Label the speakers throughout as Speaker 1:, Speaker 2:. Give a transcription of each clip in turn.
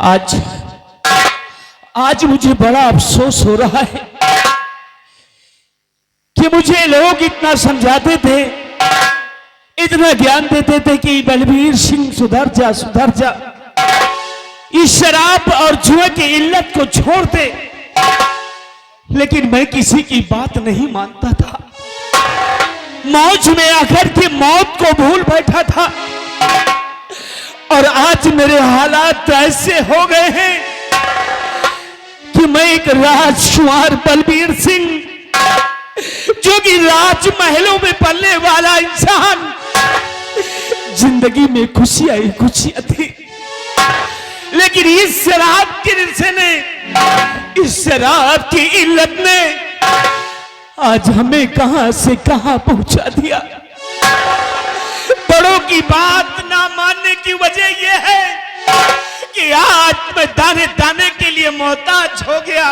Speaker 1: आज आज मुझे बड़ा अफसोस हो रहा है कि मुझे लोग इतना समझाते थे, इतना ज्ञान देते थे कि बलबीर सिंह सुधर जा सुधर जा, इस शराब और जुए की इल्लत को छोड़ दे। लेकिन मैं किसी की बात नहीं मानता था, मौज में आकर के मौत को भूल बैठा था। और आज मेरे हालात ऐसे हो गए हैं कि मैं एक राजकुमार बलबीर सिंह, जो कि राजमहलों में पलने वाला इंसान, जिंदगी में खुशियां ही खुशियां थी, लेकिन इस शराब के नशे ने, इस शराब की इल्लत ने आज हमें कहां से कहां पहुंचा दिया। बड़ों की बात ना मानने की वजह यह है कि आज मैं दाने दाने के लिए मोहताज हो गया।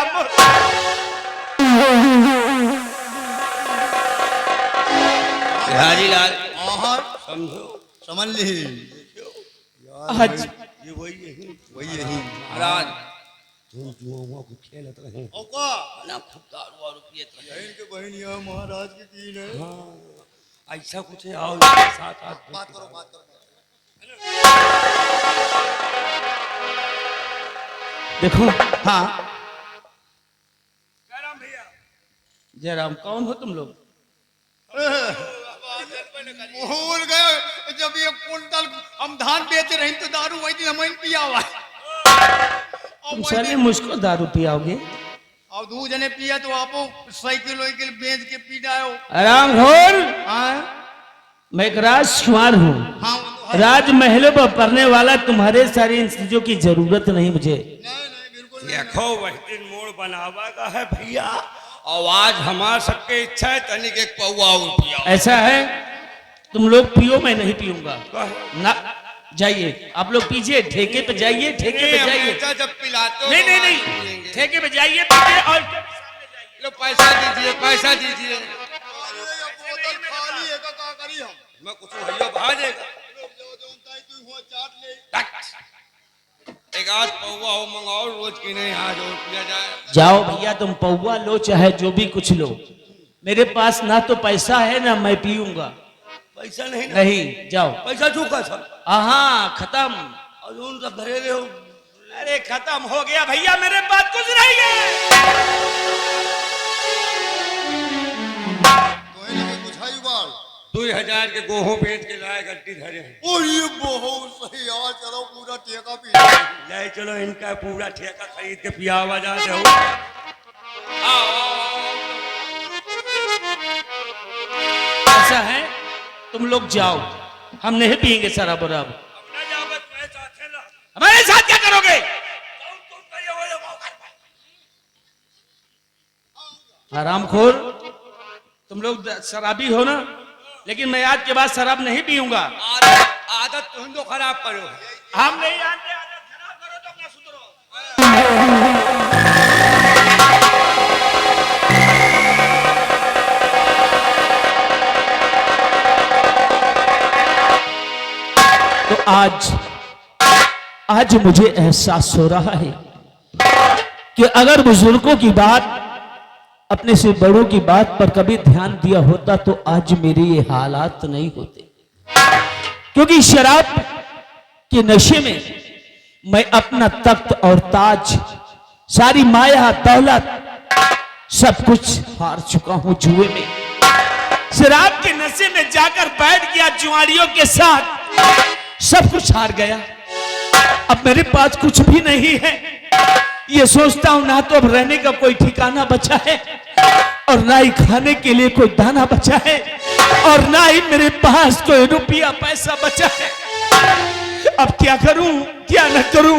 Speaker 2: बिहारीलाल समझो, समझ ली
Speaker 1: आज
Speaker 2: ये वही यही महाराज तुम जुआ को खेलत रहे ना, खूब दारू वारू पियत रहे।
Speaker 3: इनके बहनिया महाराज की तीन है।
Speaker 2: हाँ, ऐसा कुछ है। आओ साथ आठ
Speaker 3: बात करो।
Speaker 1: देखो,
Speaker 2: हाँ जयराम भैया, जयराम कौन हो तुम लोग?
Speaker 3: भूल गए जब ये कुंटल हम धान बेच रहे तो दारू वही दिन हमें पिया हुआ।
Speaker 1: तुम साले मुझको दारू पियाओगे?
Speaker 3: और दो जने पिया तो आपो साइकिल बेच के पी जाओ।
Speaker 1: आराम घोर।
Speaker 3: हाँ
Speaker 1: मैं एक राजकुमार हूँ,
Speaker 3: हाँ
Speaker 1: राजमहलों पर पढ़ने वाला। तुम्हारे सारी इन चीजों की जरूरत नहीं मुझे।
Speaker 3: नहीं बिल्कुल
Speaker 2: देखो वही दिन मोड़ बनावा का है भैया, और आज हमार सबके इच्छा है तनिक एक पौवा और पिया।
Speaker 1: ऐसा है, तुम लोग पियो, मैं नहीं पीऊंगा ना। जाइए आप लोग पीजिए, ठेके पे जाइए, ठेके पे जाइए।
Speaker 2: जब पिलाते
Speaker 1: नहीं, ठेके पे जाइए पीजिए। और
Speaker 2: लो पैसा दीजिए, पैसा दीजिए।
Speaker 3: बोतल खाली है का करी हम।
Speaker 2: मैं कुछ भैया भाजेगा एक आध पौवा हो मंगाओ, रोज की नहीं, आज और पिया जाए।
Speaker 1: जाओ भैया, तुम पौवा लो चाहे जो भी कुछ लो, मेरे पास ना तो पैसा है ना मैं पीऊंगा।
Speaker 2: पैसा नहीं ना?
Speaker 1: नहीं, जाओ।
Speaker 2: पैसा चूका सर,
Speaker 1: हाँ खत्म।
Speaker 2: और उन सब धरे रहे हो।
Speaker 1: अरे खत्म हो गया भैया, मेरे पास कुछ नहीं है।
Speaker 3: तो इनके कुछ है बाल
Speaker 2: 2000 के गोहो बेच के लाए, गट्टी धरे हैं।
Speaker 3: और ये बहुत सही यार, चलो पूरा ठेका पी
Speaker 2: ले चलो, इनका पूरा ठेका खरीद के पिया हुआ जाते हो।
Speaker 1: ऐसा है, तुम लोग जाओ, हम नहीं पिएंगे शराब वराब। हमारे साथ क्या करोगे? हरामखोर, तुम लोग शराबी हो ना, लेकिन मैं आज के बाद शराब नहीं पीऊंगा।
Speaker 2: आदत तुम तो खराब करो।
Speaker 1: हम नहीं जानते, आदत खराब करो तो अपना सुधरो। तो आज मुझे एहसास हो रहा है कि अगर बुजुर्गों की बात, अपने से बड़ों की बात पर कभी ध्यान दिया होता तो आज मेरे ये हालात नहीं होते। क्योंकि शराब के नशे में मैं अपना तख्त और ताज, सारी माया दौलत, सब कुछ हार चुका हूं जुए में। शराब के नशे में जाकर बैठ गया जुआरियों के साथ, सब कुछ हार गया। अब मेरे पास कुछ भी नहीं है। ये सोचता हूं ना तो अब रहने का कोई ठिकाना बचा है, और ना ही खाने के लिए कोई दाना बचा है, और ना ही मेरे पास कोई रुपया पैसा बचा है। अब क्या करूं क्या न करूं,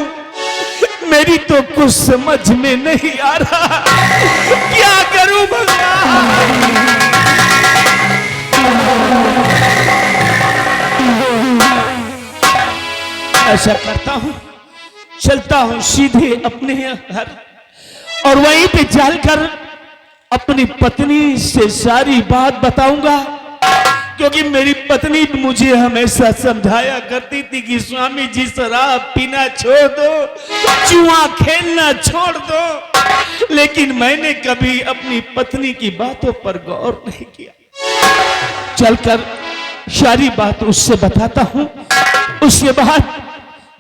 Speaker 1: मेरी तो कुछ समझ में नहीं आ रहा। क्या करूं भगवान? ऐसा करता हूं, चलता हूं सीधे अपने घर, और वहीं पे चलकर अपनी पत्नी से सारी बात बताऊंगा क्योंकि मेरी पत्नी मुझे हमेशा समझाया करती थी कि स्वामी जी शराब पीना छोड़ दो, जुआ खेलना छोड़ दो, लेकिन मैंने कभी अपनी पत्नी की बातों पर गौर नहीं किया। चलकर सारी बात उससे बताता हूं, उसके बाद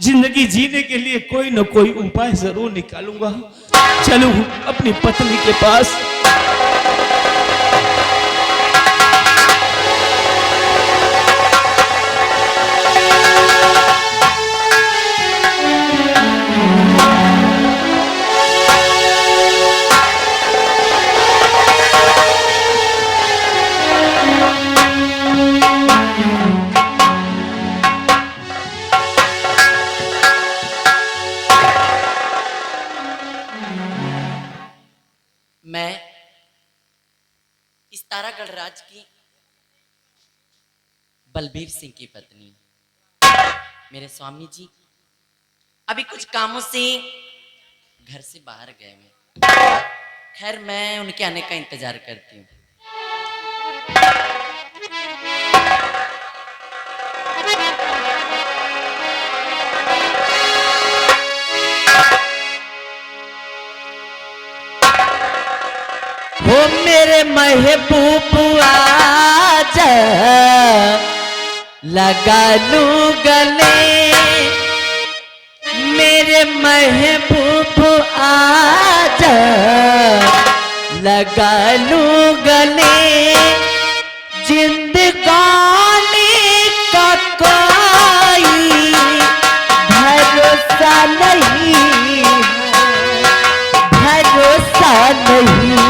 Speaker 1: जिंदगी जीने के लिए कोई न कोई उपाय जरूर निकालूंगा। चलूं अपनी पत्नी के पास।
Speaker 4: मैं इस तारागढ़ राज की बलबीर सिंह की पत्नी, मेरे स्वामी जी अभी कुछ कामों से घर से बाहर गए हैं। खैर मैं उनके आने का इंतजार करती हूँ।
Speaker 5: हो मेरे महबूब आजा, लगा लूं गले, मेरे महबूब आजा, लगा लूं गले, जिंदगानी का कोई भरोसा नहीं है, भरोसा नहीं।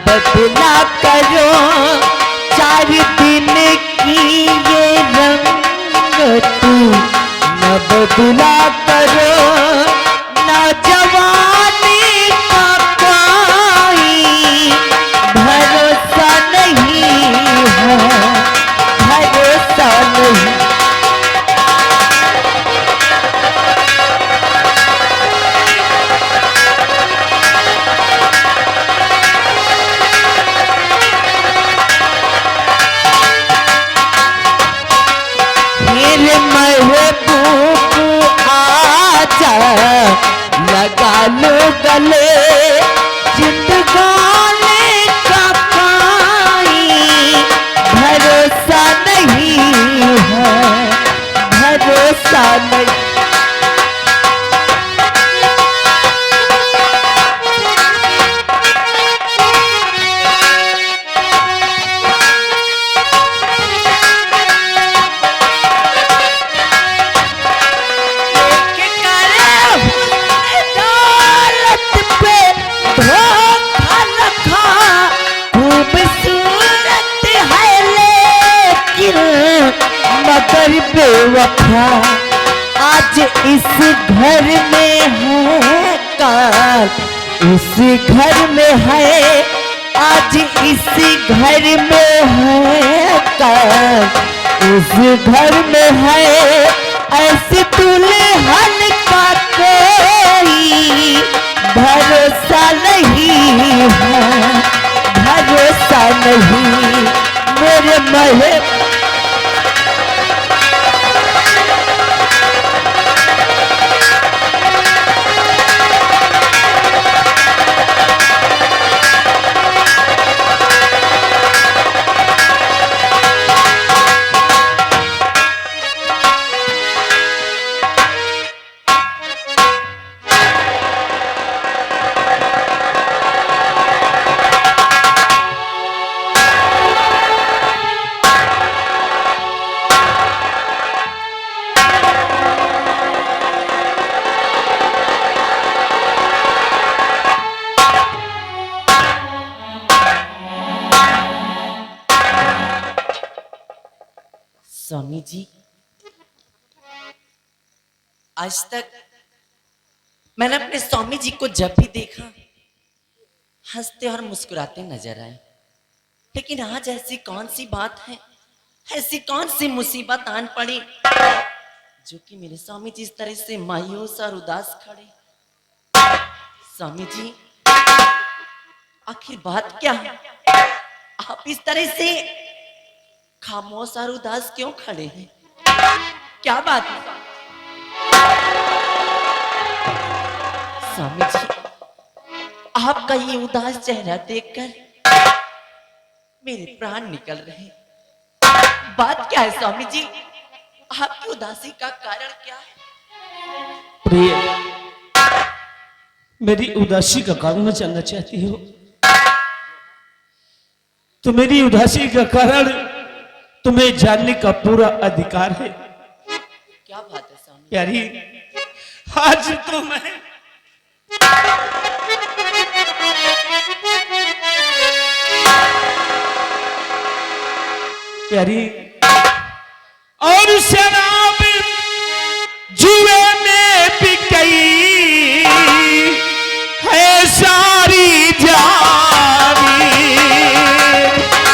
Speaker 5: बदला करो 4 दिन की ये रंग तू न बदला करो, नौजवानी का कोई भरोसा नहीं है, भरोसा नहीं। लगा लो गले, जिंदगानी का कोई भरोसा नहीं है, भरोसा नहीं। मगर बेवफा आज इस घर में है, काल इस घर में है, आज इस घर में है, काल इस घर में है। ऐसे दुल्हन का कोई भरोसा नहीं है, भरोसा नहीं। मेरे महे
Speaker 4: स्वामी जी, आज तक मैंने अपने स्वामी जी को जब भी देखा हंसते और मुस्कुराते नजर आए, लेकिन आज ऐसी कौन सी बात है, ऐसी कौन सी मुसीबत आन पड़ी जो कि मेरे स्वामी जी इस तरह से मायूस और उदास खड़े। स्वामी जी, आखिर बात क्या है? आप इस तरह से खामोश और उदास क्यों खड़े हैं? क्या बात है? स्वामी जी, आपका ये उदास चेहरा देखकर मेरे प्राण निकल रहे। बात क्या है स्वामी जी? आपकी उदासी का कारण क्या है?
Speaker 1: प्रिय, मेरी उदासी का कारण जानना चाहती हो तो मेरी उदासी का कारण तुम्हें जानने का पूरा अधिकार है।
Speaker 4: क्या बात है स्वामी?
Speaker 1: प्यारी, आज तो मैं प्यारी और शराब जुए में बिक गई है सारी जानी।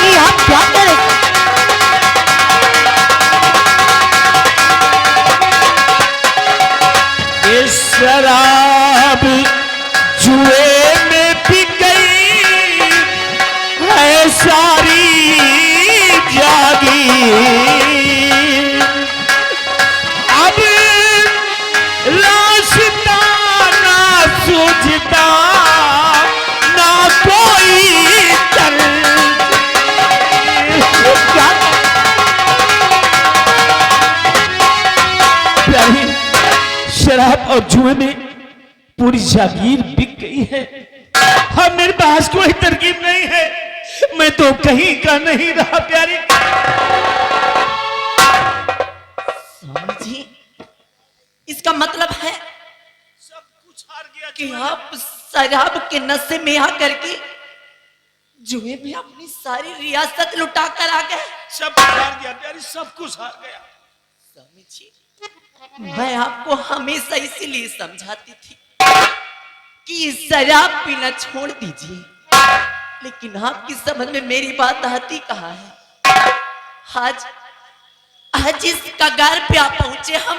Speaker 5: ये आप क्या करें?
Speaker 1: ये शराब जुए में बिक गई है सारी जागी। अब रास्ता ना सूझता ना कोई चल।
Speaker 5: क्या?
Speaker 1: प्यारी, शराब और जुए में पूरी जागीर बिक गई है। अब मेरे पास कोई तरकीब नहीं है, मैं तो कहीं का नहीं रहा। प्यारी,
Speaker 4: स्वामी जी, इसका मतलब है
Speaker 1: सब कुछ हार गया
Speaker 4: कि आप शराब के नशे में आकर के जुए में अपनी सारी रियासत लुटा कर आ गए।
Speaker 1: सब कुछ हार गया प्यारी, सब कुछ हार गया।
Speaker 4: स्वामी जी, मैं आपको हमेशा इसीलिए समझाती थी कि शराब पीना छोड़ दीजिए, लेकिन आपकी समझ में मेरी बात आती कहाँ है? आज आज इस कगार पे आप पहुंचे हम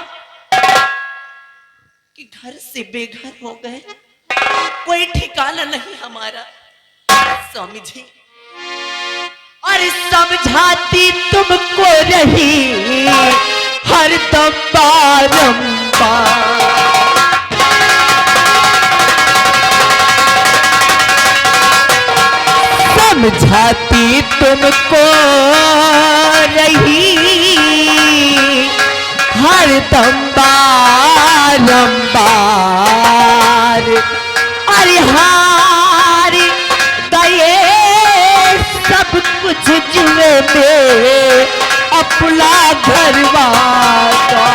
Speaker 4: कि घर से बेघर हो गए, कोई ठिकाना नहीं हमारा। स्वामी जी,
Speaker 5: और समझाती तुमको रही हर दम बारंबार। समझाती तुमको रही हर दम बारंबार। अरे हार गए सब कुछ जुए में अपना घरवासा।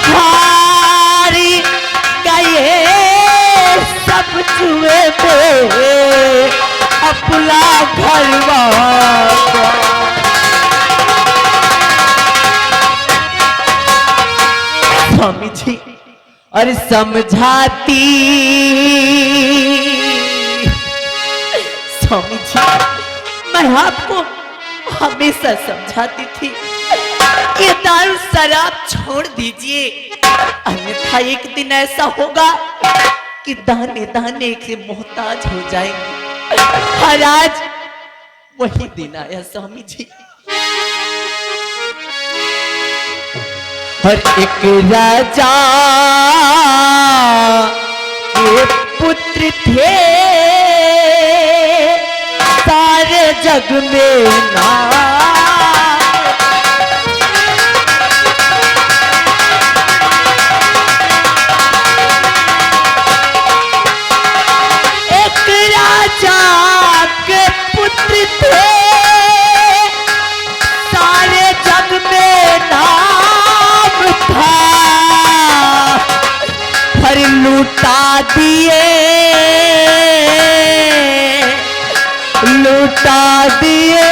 Speaker 5: हार गए सब जुए में अपना घरवासा। स्वामी जी, और समझाती स्वामी जी, मैं आपको हमेशा समझाती थी ये दारू शराब छोड़ दीजिए, अन्यथा एक दिन ऐसा होगा कि दाने दाने के मोहताज हो जाएंगे। और आज वही दिन आया स्वामी जी। और एक राजा के पुत्र थे सारे जग में नाम। एक राजा के पुत्र थे सारे जग में नाम था, पर लूटा दिए, लुटा दिए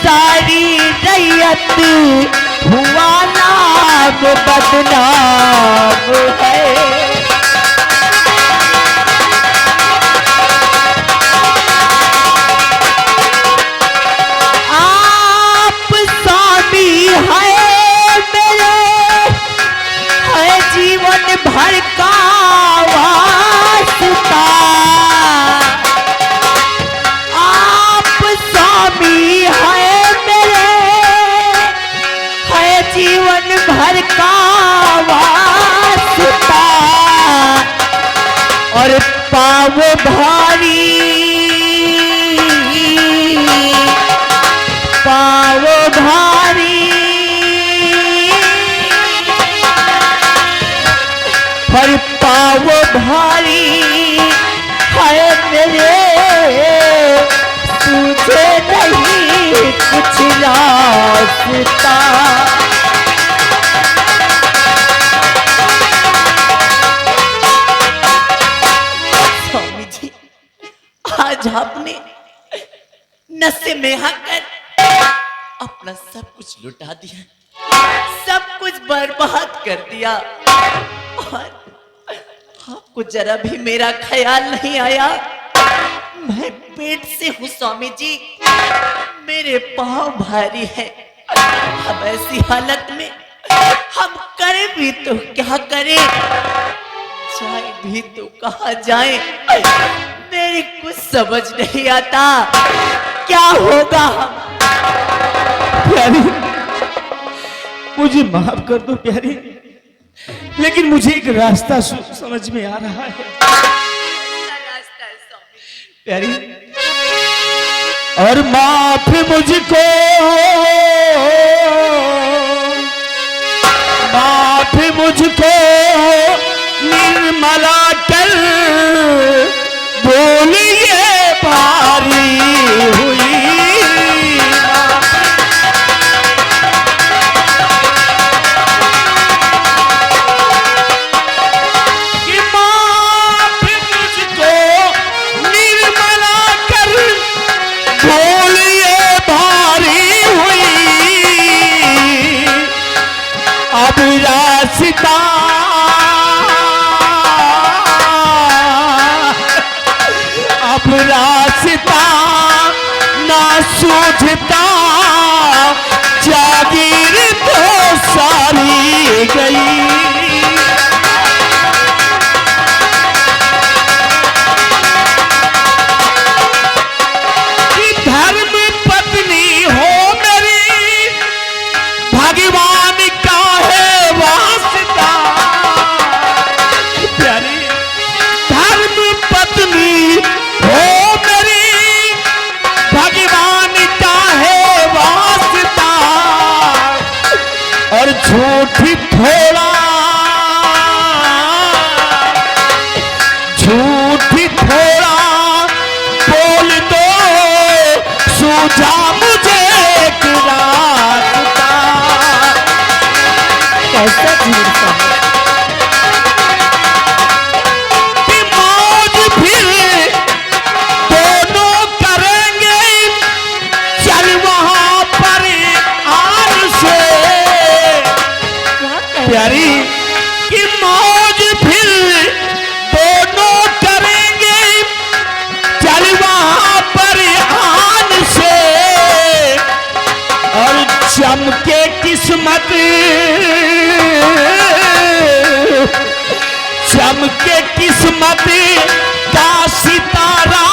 Speaker 5: सारी रैयत, हुआ नाम बदनाम है। आप स्वामी है मेरे, है जीवन भर का वास्ता। आप स्वामी है मेरे, है जीवन भर का वास्ता। और पाव भारी, पाव भारी, पर पाव भारी है मेरे, तुझे नहीं कुछ रास्ता। स्वामी जी, आज आपने नशे में आकर अपना सब कुछ लुटा दिया, सब कुछ बर्बाद कर दिया, और आपको जरा भी मेरा ख्याल नहीं आया। मैं पेट से हूँ स्वामी जी, मेरे पाँव भारी है। अब ऐसी हालत में हम करें भी तो क्या करें, जाए भी तो कहाँ जाए, मेरी कुछ समझ नहीं आता। क्या होगा हम?
Speaker 1: प्यारी, मुझे माफ कर दो प्यारी, लेकिन मुझे एक रास्ता समझ में आ रहा है प्यारी। और माफ मुझको, माफ मुझको निर्मला कर, बोलिए भारी हुई रास्ता, अब रास्ता ना सूझता, जागीर तो सारी गई। धर्म पत्नी हो मेरी, भगवान का है वास्ता। प्यारी, धर्म पत्नी हो मेरी, भगवान का है वास्ता। और झूठी थोड़ा, झूठी थोड़ा बोल दो, सूझा मुझे एक रास्ता।
Speaker 5: कैसा झूठ है?
Speaker 1: कि मौज फिर दोनों करेंगे, चल वहां पर आन से। प्यारी, कि मौज फिर दोनों करेंगे, चल वहां पर आन से। और चमके किस्मत, चमके किस्मत का सितारा,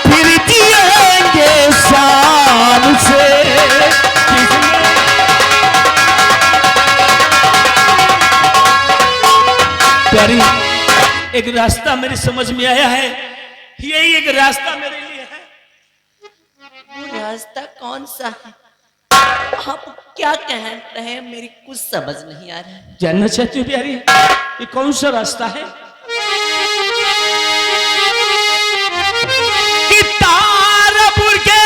Speaker 1: फिर जिएंगे शान से। प्यारी, एक रास्ता मेरी समझ में आया है, यही एक रास्ता मेरे लिए है।
Speaker 5: रास्ता कौन सा है? आप क्या कह रहे हैं, मेरी कुछ समझ नहीं आ रहा है।
Speaker 1: जानना चाहती हूँ प्यारी, ये कौन सा रास्ता है? कि तारापुर के,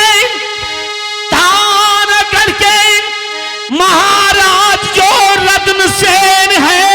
Speaker 1: तारागढ़ के महाराज जो रत्न सेन है,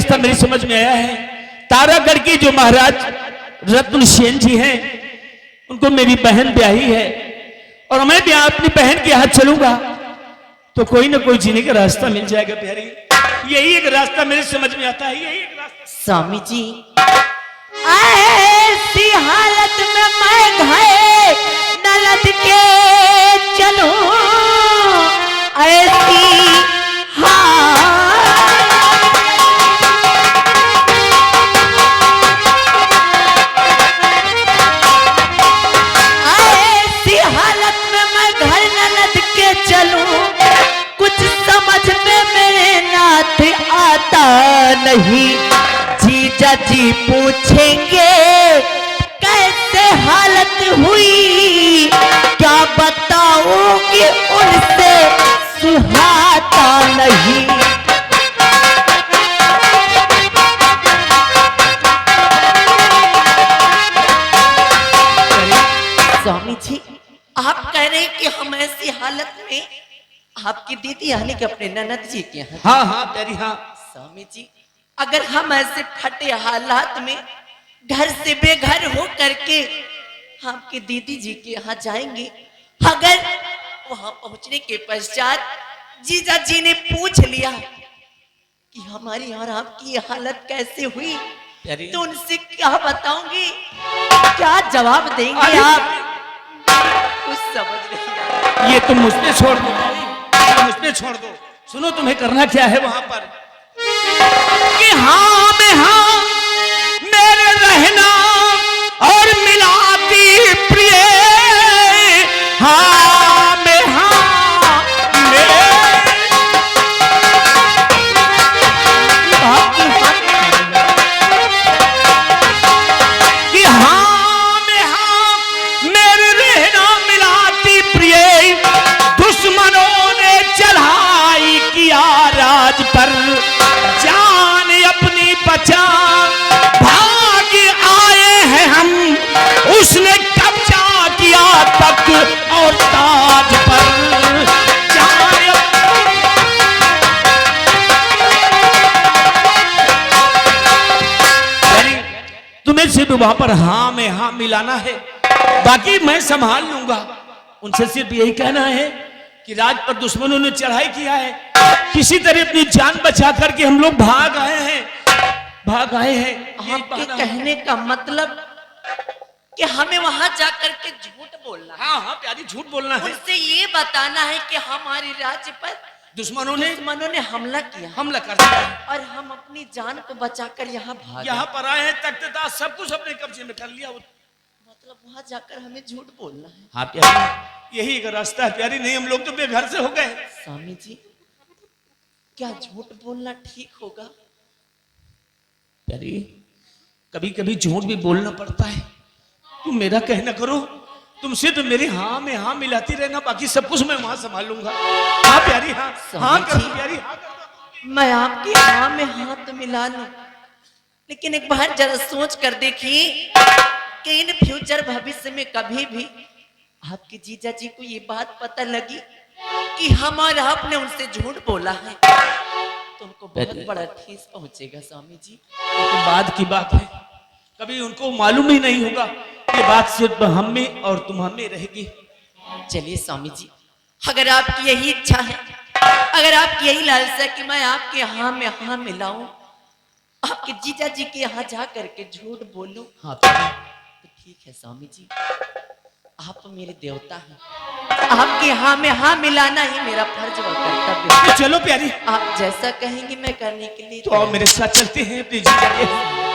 Speaker 1: रास्ता मेरी समझ में आया है। तारागढ़ की जो महाराज रत्न सेन जी हैं, उनको मेरी बहन ब्याही है और मैं भी अपनी बहन के हाथ चलूंगा तो कोई ना कोई जीने का रास्ता मिल जाएगा प्यारी। यही एक रास्ता मेरे समझ में आता है, यही एक रास्ता।
Speaker 5: स्वामी जी, ऐसी हालत में मैं घाय नलद के चलूं, ऐसी ऐसी हालत में मैं घर नलद के चलूं, कुछ समझ में मेरे नाथ आता नहीं। जीजा जी पूछेंगे कैसे हालत हुई, क्या बताऊंगी उनसे सुहाता नहीं। स्वामी जी, आप कह रहे हैं कि हम ऐसी हालत में आपकी दीदी यानी कि अपने ननद जी के यहाँ।
Speaker 1: हाँ हाँ प्यारी हाँ।
Speaker 5: स्वामी जी, अगर हम ऐसे फटे हालात में घर से बेघर हो करके आपकी दीदी जी के यहाँ जाएंगे, अगर वहां पहुंचने के पश्चात जीजा जी ने पूछ लिया कि हमारी और आपकी ये हालत कैसे हुई, तो उनसे क्या बताऊंगी, क्या जवाब देंगे आप? कुछ समझ नहीं आ रहा।
Speaker 1: ये तुम मुझ पे छोड़ दो, मुझ पे छोड़ दो। सुनो तुम्हें करना क्या है वहां पर कि हाँ में हाँ मेरे रहना और मिलाती प्रिय, हाँ में हाँ मेरे कि हाँ में हाँ मेरे रहना मिलाती प्रिय, दुश्मनों ने चढ़ाई किया राज पर, जान अपनी बचा भाग आए हैं हम, उसने कब्जा किया तक और ताज पर। तुम्हें सिर्फ वहां पर हाँ में हाँ मिलाना है, बाकी मैं संभाल लूंगा। उनसे सिर्फ यही कहना है कि राज पर दुश्मनों ने चढ़ाई किया है, किसी तरह अपनी जान बचा करके हम लोग भाग आए हैं।
Speaker 5: आपके कहने का मतलब कि हमें वहां जाकर के झूठ बोलना है?
Speaker 1: हाँ हाँ प्यारी, झूठ बोलना है।
Speaker 5: उससे ये बताना है कि हमारे राज्य पर
Speaker 1: दुश्मनों ने
Speaker 5: हमला किया,
Speaker 1: हमला कर दिया
Speaker 5: और हम अपनी जान को बचाकर यहाँ भाग
Speaker 1: यहाँ पर आए हैं, तख्त सब कुछ अपने कब्जे में कर लिया।
Speaker 5: मतलब वहां जाकर हमें झूठ बोलना है?
Speaker 1: हाँ प्यारी, यही एक रास्ता है प्यारी, नहीं हम लोग तो बेघर से हो गए।
Speaker 5: स्वामी जी, क्या झूठ बोलना ठीक होगा?
Speaker 1: प्यारी, कभी कभी झूठ भी बोलना पड़ता है। तुम मेरा कहना करो, तुमसे तो मेरी हाँ में हाँ मिलाती रहना, बाकी सब कुछ मैं वहां संभाल लूंगा। हाँ प्यारी हाँ, हाँ कर दो प्यारी, हाँ कर दो।
Speaker 5: मैं आपकी हाँ में हाथ मिला लूं, लेकिन एक बार जरा सोच कर देखिए कि इन फ्यूचर भविष्य में कभी भी आपके जीजा जी को ये बात पता लगी कि हम और आपने उनसे झूठ बोला है, तो उनको बहुत बड़ा ठेस पहुंचेगा। स्वामी जी,
Speaker 1: तो बाद की बात है, कभी उनको मालूम ही नहीं होगा, ये बात सिर्फ हम में और तुम हमें रहेगी।
Speaker 5: चलिए स्वामी जी, अगर आपकी यही इच्छा है, अगर आपकी यही लालसा है कि मैं आपके हाँ में हाँ मिलाऊं, आपके जीजा जी के यहाँ जा करके झूठ बोलूं,
Speaker 1: हाँ
Speaker 5: तो ठीक है स्वामी जी, आप मेरे देवता हैं, आपके हाँ में हाँ मिलाना ही मेरा फर्ज व कर्तव्य है।
Speaker 1: चलो प्यारी,
Speaker 5: आप जैसा कहेंगे मैं करने के लिए
Speaker 1: तो आओ मेरे साथ चलते हैं अपनी जीजा के।